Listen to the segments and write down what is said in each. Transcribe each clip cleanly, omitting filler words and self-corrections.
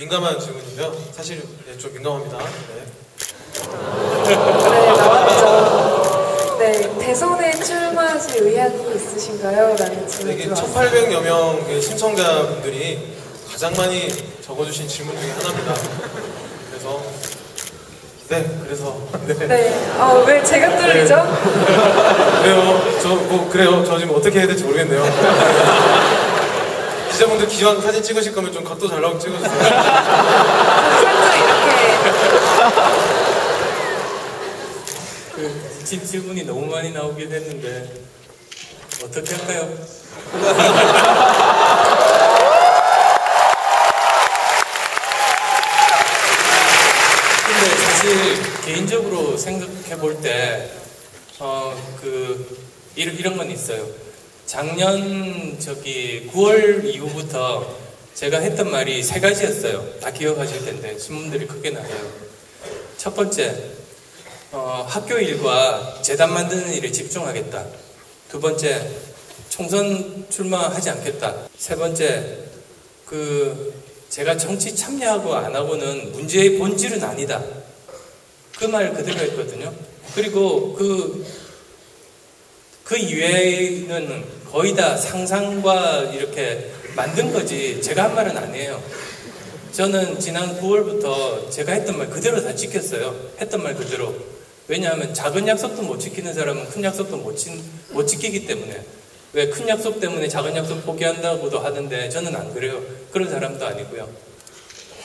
민감한 질문인데요. 사실 좀 민감합니다. 네. 네, 나왔죠. 네, 대선에 출마하실 의향이 있으신가요? 라는 질문이 이게 들어왔어요. 1800여 명의 신청자분들이 가장 많이 적어주신 질문 중에 하나입니다. 그래서 네, 왜 제가 뚫리죠? 그래요. 저 지금 어떻게 해야 될지 모르겠네요. 기자분들 기왕 사진 찍으실 거면 좀 각도 잘 나오게 찍어주세요. 살짝 이렇게. 질문이 너무 많이 나오게 됐는데 어떻게 할까요? 근데 사실 개인적으로 생각해 볼 때 이런 건 있어요. 작년 9월 이후부터 제가 했던 말이 세 가지였어요. 다 기억하실 텐데 신문들이 크게 나가요. 첫 번째, 학교 일과 재단 만드는 일에 집중하겠다. 두 번째, 총선 출마하지 않겠다. 세 번째, 제가 정치 참여하고 안 하고는 문제의 본질은 아니다. 그 말 그대로 했거든요. 그리고 그 이외에는 거의 다 상상과 이렇게 만든 거지 제가 한 말은 아니에요. 저는 지난 9월부터 제가 했던 말 그대로 다 지켰어요. 했던 말 그대로. 왜냐하면 작은 약속도 못 지키는 사람은 큰 약속도 못 지키기 때문에. 왜 큰 약속 때문에 작은 약속 포기한다고도 하는데 저는 안 그래요. 그런 사람도 아니고요.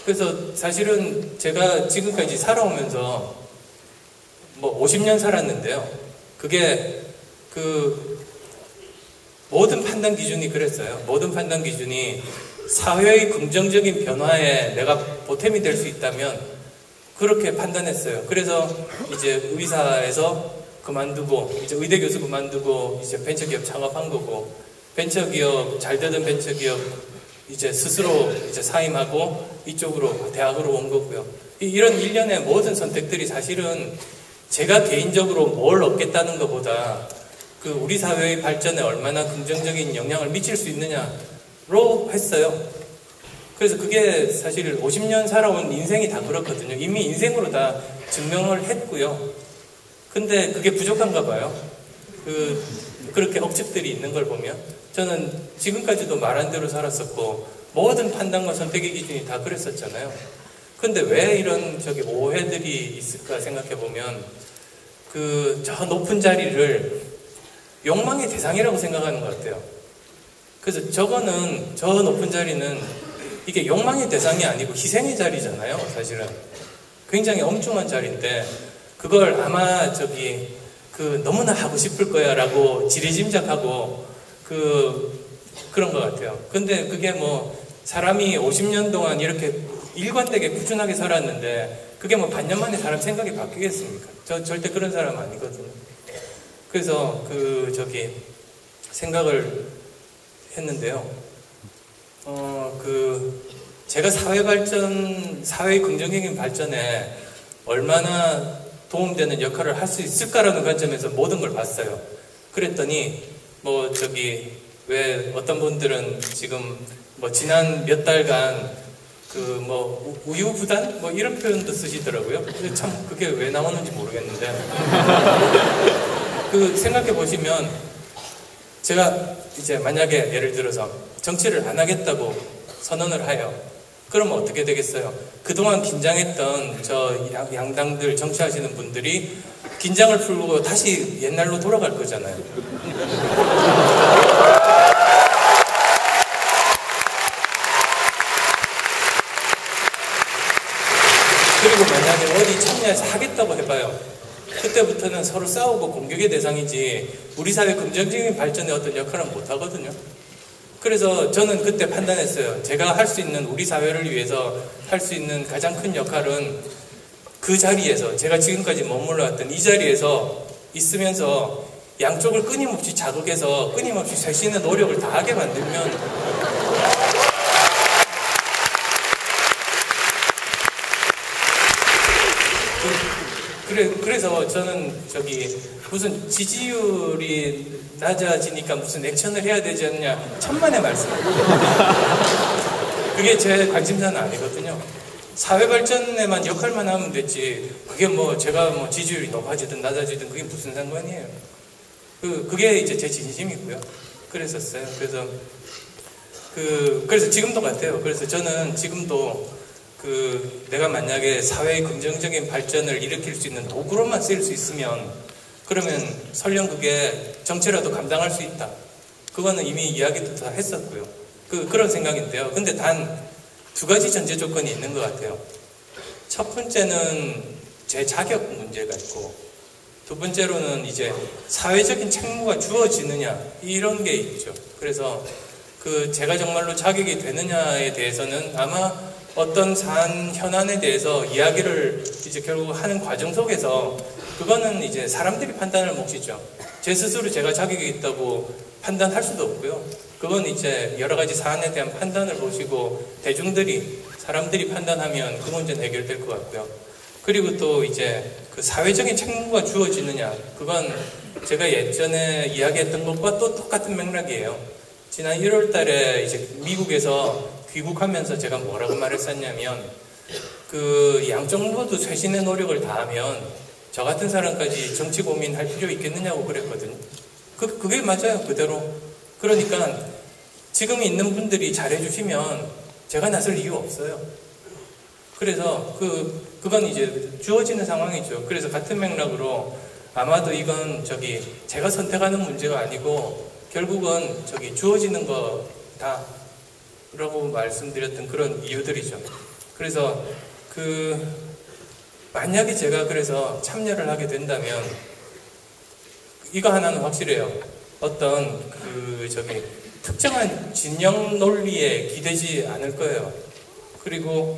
그래서 사실은 제가 지금까지 살아오면서 50년 살았는데요. 그게 모든 판단 기준이 그랬어요. 모든 판단 기준이 사회의 긍정적인 변화에 내가 보탬이 될 수 있다면 그렇게 판단했어요. 그래서 이제 의사에서 그만두고 이제 의대 교수 그만두고 이제 벤처기업 창업한 거고 벤처기업 잘 되던 벤처기업 이제 스스로 이제 사임하고 이쪽으로 대학으로 온 거고요. 이런 일련의 모든 선택들이 사실은 제가 개인적으로 뭘 얻겠다는 것보다 우리 사회의 발전에 얼마나 긍정적인 영향을 미칠 수 있느냐로 했어요. 그래서 그게 사실 50년 살아온 인생이 다 그렇거든요. 이미 인생으로 다 증명을 했고요. 근데 그게 부족한가 봐요. 그렇게 억측들이 있는 걸 보면. 저는 지금까지도 말한 대로 살았었고, 모든 판단과 선택의 기준이 다 그랬었잖아요. 근데 왜 이런 오해들이 있을까 생각해 보면, 저 높은 자리를 욕망의 대상이라고 생각하는 것 같아요. 그래서 저 높은 자리는 이게 욕망의 대상이 아니고 희생의 자리잖아요, 사실은. 굉장히 엄중한 자리인데, 그걸 아마 너무나 하고 싶을 거야 라고 지레짐작하고, 그런 것 같아요. 근데 그게 사람이 50년 동안 이렇게 일관되게 꾸준하게 살았는데, 그게 반년 만에 사람 생각이 바뀌겠습니까? 저 절대 그런 사람 아니거든요. 그래서 생각을 했는데요. 제가 사회의 긍정적인 발전에 얼마나 도움되는 역할을 할 수 있을까라는 관점에서 모든 걸 봤어요. 그랬더니, 왜 어떤 분들은 지금 지난 몇 달간 우유부단? 이런 표현도 쓰시더라고요. 근데 참 그게 왜 나오는지 모르겠는데. 생각해 보시면, 제가 이제 만약에 예를 들어서 정치를 안 하겠다고 선언을 해요. 그러면 어떻게 되겠어요? 그동안 긴장했던 양당들 정치하시는 분들이 긴장을 풀고 다시 옛날로 돌아갈 거잖아요. 그리고 만약에 어디 참여해서 하겠다고 해봐요. 그때부터는 서로 싸우고 공격의 대상이지 우리 사회 긍정적인 발전에 어떤 역할은 못하거든요. 그래서 저는 그때 판단했어요. 제가 할 수 있는, 우리 사회를 위해서 할 수 있는 가장 큰 역할은 그 자리에서, 제가 지금까지 머물러 왔던 이 자리에서 있으면서 양쪽을 끊임없이 자극해서 끊임없이 자신의 노력을 다하게 만들면 그래서 저는 무슨 지지율이 낮아지니까 무슨 액션을 해야 되지 않냐, 천만의 말씀. 그게 제 관심사는 아니거든요. 사회 발전에만 역할만 하면 됐지. 그게 뭐 제가 뭐 지지율이 높아지든 낮아지든 그게 무슨 상관이에요. 그게 이제 제 진심이고요. 그랬었어요. 그래서 지금도 같아요. 그래서 저는 지금도 내가 만약에 사회의 긍정적인 발전을 일으킬 수 있는 도구로만 쓰일 수 있으면 그러면 설령 그게 정치라도 감당할 수 있다. 그거는 이미 이야기도 다 했었고요. 그런 생각인데요. 근데 단 2가지 전제 조건이 있는 것 같아요. 첫 번째는 제 자격 문제가 있고, 2번째로는 이제 사회적인 책무가 주어지느냐, 이런 게 있죠. 그래서 제가 정말로 자격이 되느냐에 대해서는 아마 어떤 사안 현안에 대해서 이야기를 이제 결국 하는 과정 속에서 그거는 이제 사람들이 판단할 몫이죠. 제 스스로 제가 자격이 있다고 판단할 수도 없고요. 그건 이제 여러 가지 사안에 대한 판단을 보시고 사람들이 판단하면 그 문제는 해결될 것 같고요. 그리고 또 이제 사회적인 책무가 주어지느냐, 그건 제가 예전에 이야기했던 것과 또 똑같은 맥락이에요. 지난 1월 달에 이제 미국에서 귀국하면서 제가 뭐라고 말했었냐면, 양쪽 모두 쇄신의 노력을 다하면 저 같은 사람까지 정치 고민할 필요 있겠느냐고 그랬거든요. 그게 맞아요, 그대로. 그러니까 지금 있는 분들이 잘해주시면 제가 나설 이유 없어요. 그래서 그건 이제 주어지는 상황이죠. 그래서 같은 맥락으로 아마도 이건 제가 선택하는 문제가 아니고 결국은 주어지는 거다라고 말씀드렸던 그런 이유들이죠. 그래서 만약에 제가 그래서 참여를 하게 된다면 이거 하나는 확실해요. 어떤 특정한 진영 논리에 기대지 않을 거예요. 그리고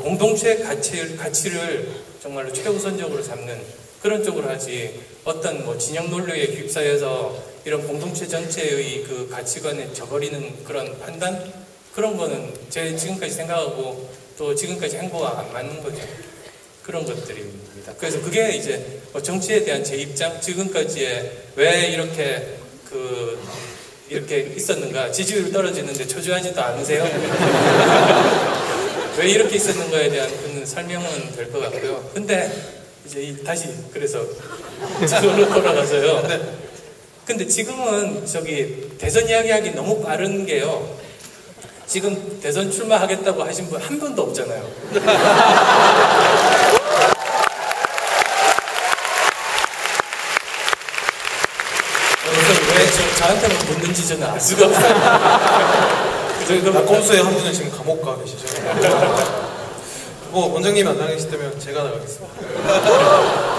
공동체 가치를 정말로 최우선적으로 잡는 그런 쪽으로 하지, 어떤 진영 논리에 휩싸여서 이런 공동체 전체의 가치관에 져버리는 그런 판단, 그런 거는 제 지금까지 생각하고 또 지금까지 행보와 안 맞는 거죠. 그런 것들입니다. 그래서 그게 이제 정치에 대한 제 입장, 지금까지의 왜 이렇게 있었는가, 지지율 떨어지는데 초조하지도 않으세요? 왜 이렇게 있었는가에 대한 그런 설명은 될 것 같고요. 근데 이제 다시 그래서 지금으로 돌아가서요. 근데 지금은 대선 이야기하기 너무 빠른 게요. 지금 대선 출마하겠다고 하신 분 한 분도 없잖아요. 그래서 왜 저한테만 묻는지 저는 알 수가 없어요. 낙검수의 한 분은 지금 감옥 가 계시죠. 원장님이 안 나가시다면 제가 나가겠습니다.